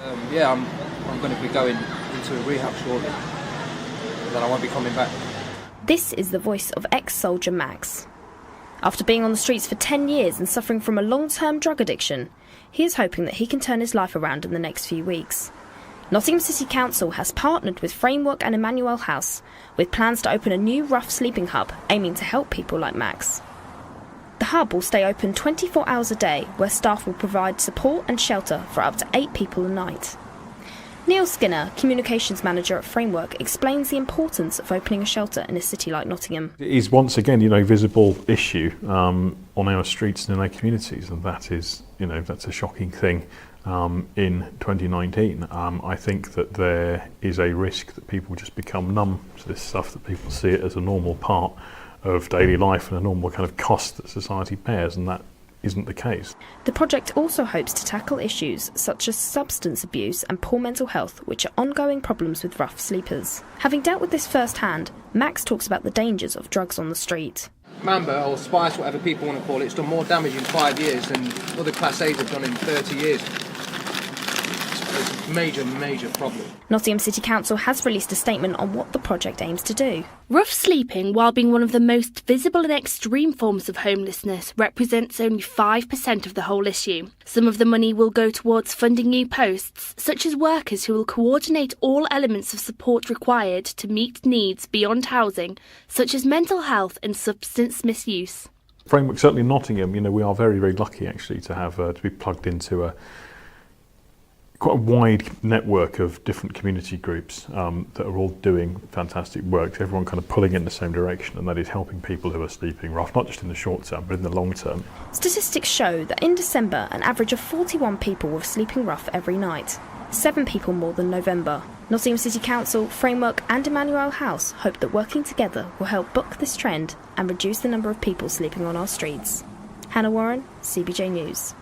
I'm going to be going into a rehab shortly, and then I won't be coming back. This is the voice of ex-soldier Max. After being on the streets for 10 years and suffering from a long-term drug addiction, he is hoping that he can turn his life around in the next few weeks. Nottingham City Council has partnered with Framework and Emmanuel House with plans to open a new rough sleeping hub aiming to help people like Max. The hub will stay open 24 hours a day, where staff will provide support and shelter for up to 8 people a night. Neil Skinner, Communications Manager at Framework, explains the importance of opening a shelter in a city like Nottingham. It is once again, a visible issue on our streets and in our communities, and that is, that's a shocking thing in 2019. I think that there is a risk that people just become numb to this stuff, that people see it as a normal part of daily life and a normal kind of cost that society bears, and that isn't the case. The project also hopes to tackle issues such as substance abuse and poor mental health, which are ongoing problems with rough sleepers. Having dealt with this firsthand, Max talks about the dangers of drugs on the street. Mamba or Spice, whatever people want to call it, it's done more damage in 5 years than other Class A's have done in 30 years. It's a major problem. Nottingham City Council has released a statement on what the project aims to do. Rough sleeping, while being one of the most visible and extreme forms of homelessness, represents only 5% of the whole issue. Some of the money will go towards funding new posts, such as workers who will coordinate all elements of support required to meet needs beyond housing, such as mental health and substance misuse. Framework, certainly in Nottingham, we are very lucky actually to have to be plugged into quite a wide network of different community groups that are all doing fantastic work, everyone kind of pulling in the same direction, and that is helping people who are sleeping rough, not just in the short term, but in the long term. Statistics show that in December, an average of 41 people were sleeping rough every night, 7 people more than November. Nottingham City Council, Framework and Emmanuel House hope that working together will help buck this trend and reduce the number of people sleeping on our streets. Hannah Warren, CBJ News.